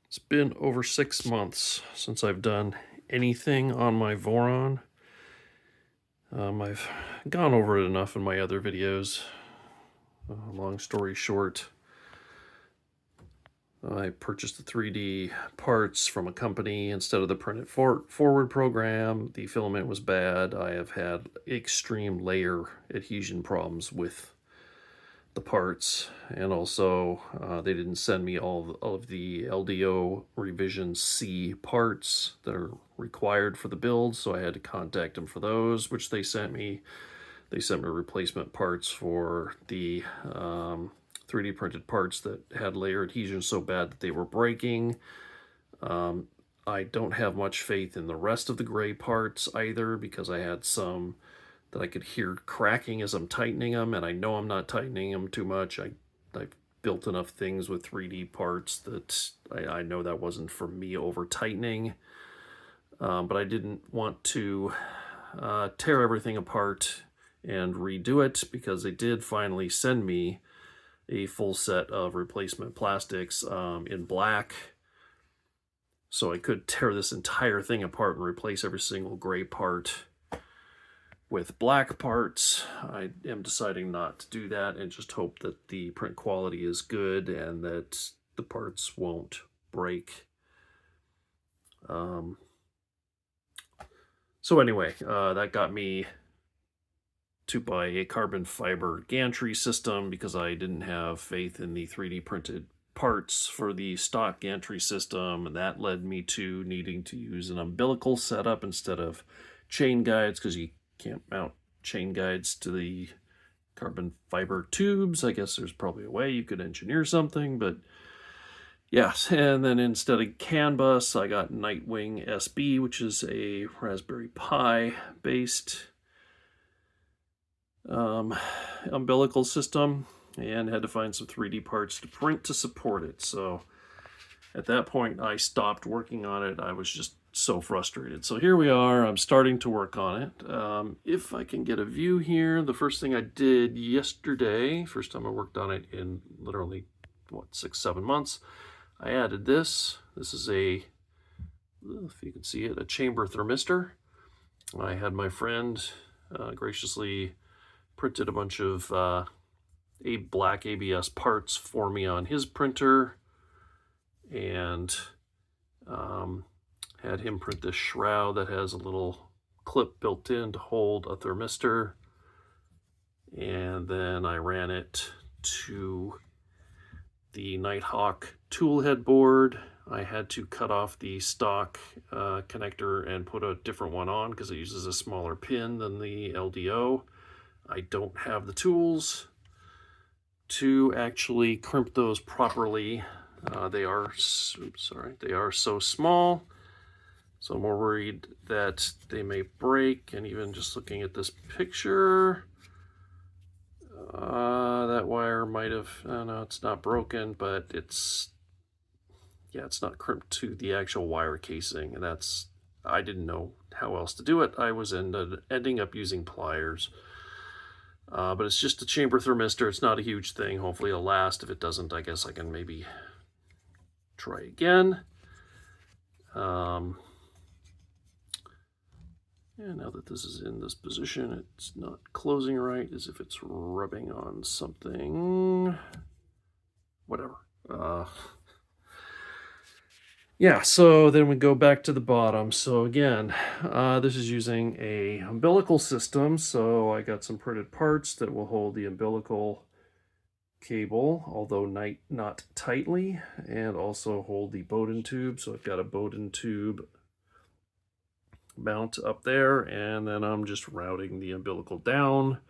It's been over 6 months since I've done anything on my Voron. I've gone over it enough in my other videos. Long story short, I purchased the 3D parts from a company instead of the printed forward program. The filament was bad. I have had extreme layer adhesion problems with the parts, and also they didn't send me all of the LDO revision C parts that are required for the build, so I had to contact them for those, which they sent me. They sent me replacement parts for the 3D printed parts that had layer adhesion so bad that they were breaking. I don't have much faith in the rest of the gray parts either, because I had some that I could hear cracking as I'm tightening them, and I know I'm not tightening them too much. I've built enough things with 3D parts that I know that wasn't for me over tightening. But I didn't want to tear everything apart and redo it, because they did finally send me a full set of replacement plastics in black. So I could tear this entire thing apart and replace every single gray part with black parts. I am deciding not to do that and just hope that the print quality is good and that the parts won't break. So anyway, that got me to buy a carbon fiber gantry system, because I didn't have faith in the 3D printed parts for the stock gantry system, and that led me to needing to use an umbilical setup instead of chain guides, because you can't mount chain guides to the carbon fiber tubes. I guess there's probably a way you could engineer something, but yes. And then instead of CAN bus, I got Nitehawk-SB, which is a Raspberry Pi based umbilical system, and had to find some 3D parts to print to support it. So at that point, I stopped working on it. I was just so frustrated. So here we are. I'm starting to work on it. If I can get a view here, the first thing I did yesterday, first time I worked on it in literally, 6-7 months, I added this. This is a, if you can see it, a chamber thermistor. I had my friend graciously printed a bunch of black ABS parts for me on his printer, and had him print this shroud that has a little clip built in to hold a thermistor, and then I ran it to the Nitehawk toolhead board. I had to cut off the stock connector and put a different one on, because it uses a smaller pin than the LDO. I don't have the tools to actually crimp those properly. They are so small, so I'm more worried that they may break. And even just looking at this picture, that wire might have, no, it's not broken, but it's not crimped to the actual wire casing, and I didn't know how else to do it. I was ending up using pliers. But it's just a chamber thermistor. It's not a huge thing. Hopefully it'll last. If it doesn't, I guess I can maybe try again. And now that this is in this position, it's not closing right, as if it's rubbing on something. Whatever. Yeah, so then we go back to the bottom. So again, this is using a umbilical system. So I got some printed parts that will hold the umbilical cable, although not tightly, and also hold the Bowden tube. So I've got a Bowden tube mount up there, and then I'm just routing the umbilical down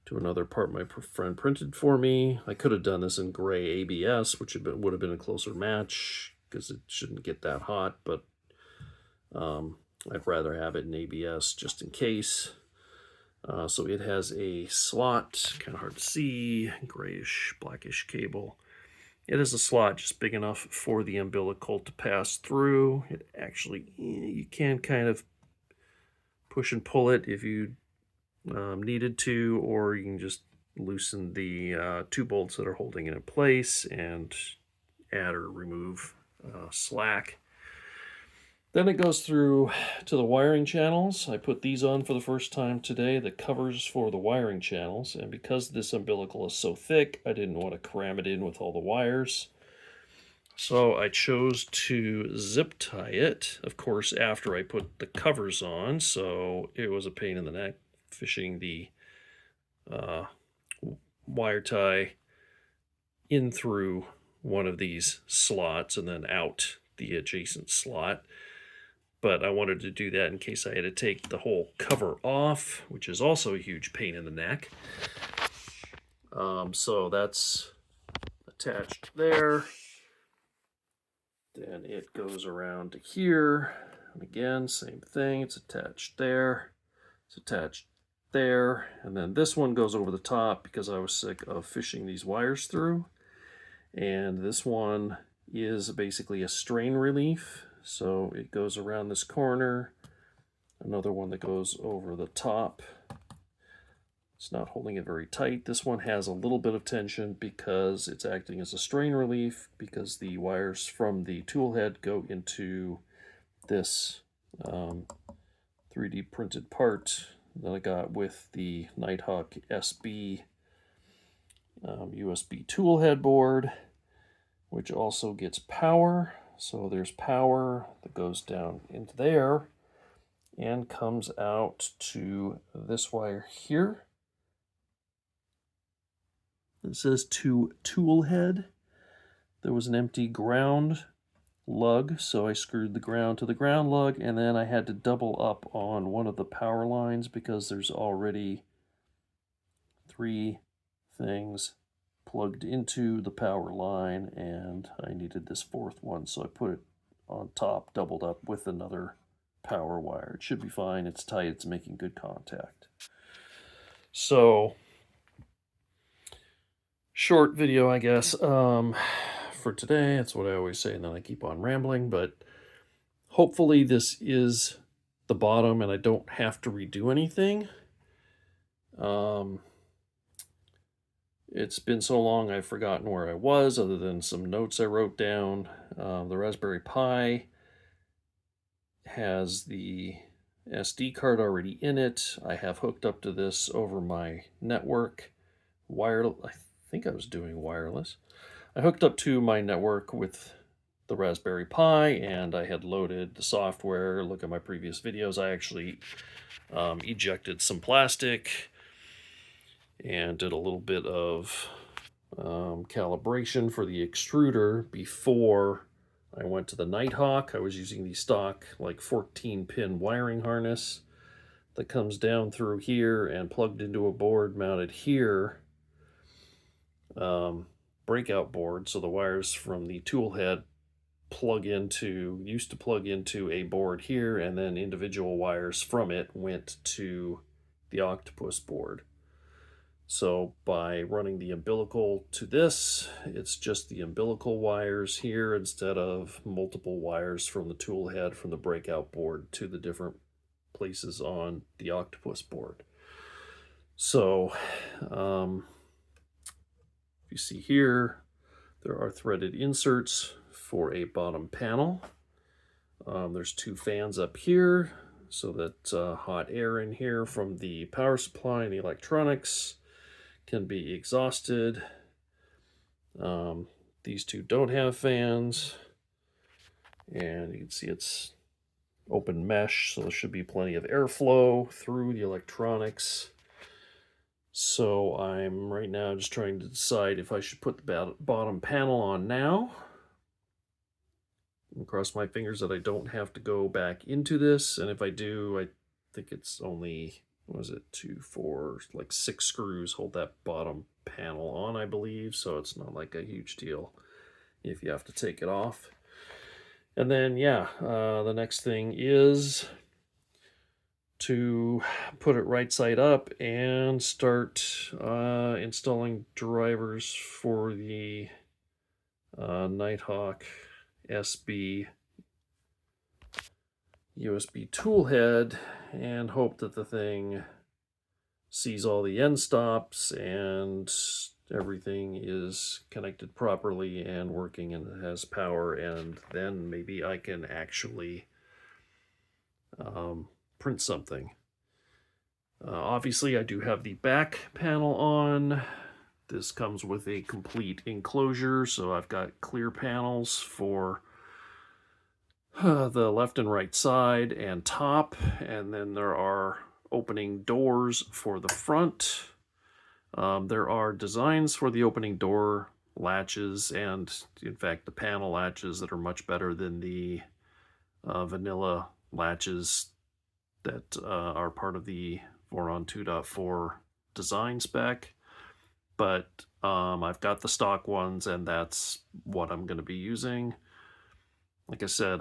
to another part my friend printed for me. I could have done this in gray ABS, which would have been a closer match, because it shouldn't get that hot, but I'd rather have it in ABS just in case. So it has a slot, kind of hard to see, grayish, blackish cable. It has a slot just big enough for the umbilical to pass through. It actually, you can kind of push and pull it if you needed to, or you can just loosen the two bolts that are holding it in place and add or remove slack. Then it goes through to the wiring channels. I put these on for the first time today, the covers for the wiring channels. And because this umbilical is so thick, I didn't want to cram it in with all the wires. So I chose to zip tie it, of course, after I put the covers on. So it was a pain in the neck fishing the wire tie in through one of these slots and then out the adjacent slot. But I wanted to do that in case I had to take the whole cover off, which is also a huge pain in the neck. So that's attached there. Then it goes around to here. And again, same thing. It's attached there. It's attached there. And then this one goes over the top because I was sick of fishing these wires through. And this one is basically a strain relief. So it goes around this corner. Another one that goes over the top. It's not holding it very tight. This one has a little bit of tension because it's acting as a strain relief, because the wires from the tool head go into this 3D printed part that I got with the Nitehawk-SB USB tool head board, which also gets power. So there's power that goes down into there and comes out to this wire here. It says to tool head. There was an empty ground lug, so I screwed the ground to the ground lug, and then I had to double up on one of the power lines because there's already 3 things plugged into the power line, and I needed this 4th one, so I put it on top, doubled up with another power wire. It should be fine. It's tight. It's making good contact. So, short video, I guess, for today. That's what I always say, and then I keep on rambling, but hopefully this is the bottom and I don't have to redo anything. It's been so long I've forgotten where I was, other than some notes I wrote down. The Raspberry Pi has the SD card already in it. I have hooked up to this over my network. I think I was doing wireless. I hooked up to my network with the Raspberry Pi, and I had loaded the software. Look at my previous videos. I actually ejected some plastic and did a little bit of calibration for the extruder before I went to the Nitehawk. I was using the stock like 14-pin wiring harness that comes down through here and plugged into a board mounted here, breakout board, so the wires from the tool head used to plug into a board here, and then individual wires from it went to the Octopus board. So by running the umbilical to this, it's just the umbilical wires here instead of multiple wires from the tool head from the breakout board to the different places on the Octopus board. So if you see here, there are threaded inserts for a bottom panel. There's 2 fans up here so that hot air in here from the power supply and the electronics can be exhausted. These 2 don't have fans, and you can see it's open mesh, so there should be plenty of airflow through the electronics. So I'm right now just trying to decide if I should put the bottom panel on now. And cross my fingers that I don't have to go back into this, and if I do, I think it's only, what is it, 2, 4, like 6 screws hold that bottom panel on, I believe, so it's not like a huge deal if you have to take it off. And then, yeah, the next thing is to put it right side up and start installing drivers for the Nitehawk-SB USB tool head, and hope that the thing sees all the end stops and everything is connected properly and working and it has power, and then maybe I can actually print something. Obviously, I do have the back panel on. This comes with a complete enclosure, so I've got clear panels for the left and right side and top, and then there are opening doors for the front. There are designs for the opening door latches, and in fact the panel latches that are much better than the vanilla latches that are part of the Voron 2.4 design spec. But I've got the stock ones, and that's what I'm going to be using. Like I said,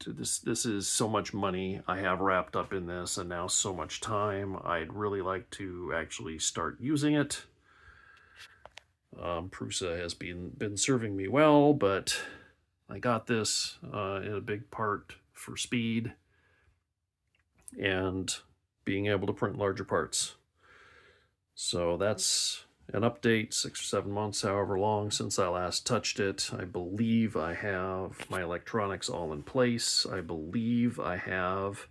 this is so much money I have wrapped up in this, and now so much time. I'd really like to actually start using it. Prusa has been serving me well, but I got this in a big part for speed and being able to print larger parts. So that's an update, 6 or 7 months, however long since I last touched it. I believe I have my electronics all in place. I believe I have,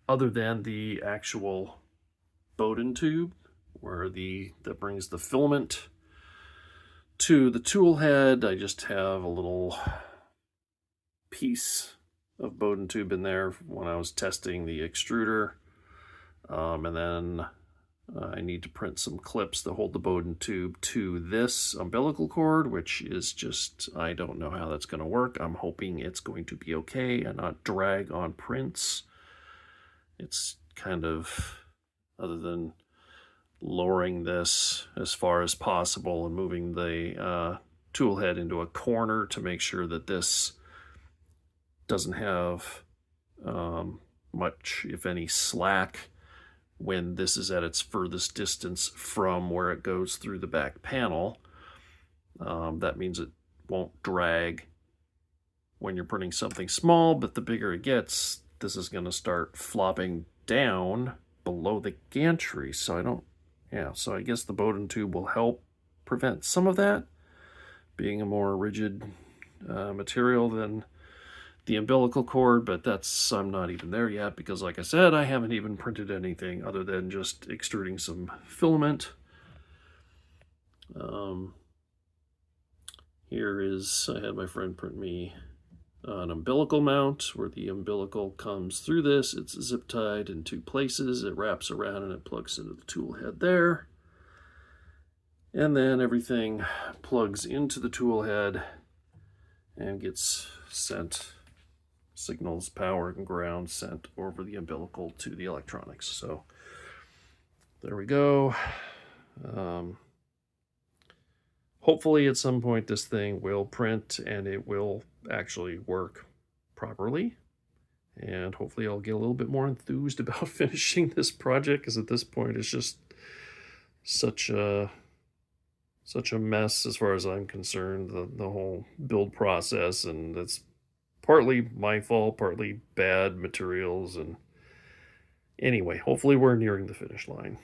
other than the actual Bowden tube, where that brings the filament to the tool head, I just have a little piece of Bowden tube in there when I was testing the extruder. And then I need to print some clips that hold the Bowden tube to this umbilical cord, which is just, I don't know how that's going to work. I'm hoping it's going to be okay and not drag on prints. It's kind of, other than lowering this as far as possible and moving the tool head into a corner to make sure that this doesn't have much, if any, slack when this is at its furthest distance from where it goes through the back panel. That means it won't drag when you're printing something small, but the bigger it gets, this is going to start flopping down below the gantry. So so I guess the Bowden tube will help prevent some of that, being a more rigid material than the umbilical cord, but I'm not even there yet because, like I said, I haven't even printed anything other than just extruding some filament. I had my friend print me an umbilical mount where the umbilical comes through this. It's zip tied in 2 places. It wraps around and it plugs into the tool head there. And then everything plugs into the tool head and gets sent, signals, power and ground sent over the umbilical to the electronics. So there we go. Hopefully at some point this thing will print and it will actually work properly. And hopefully I'll get a little bit more enthused about finishing this project, because at this point it's just such a mess as far as I'm concerned, the whole build process, and it's partly my fault, partly bad materials. And anyway, hopefully we're nearing the finish line.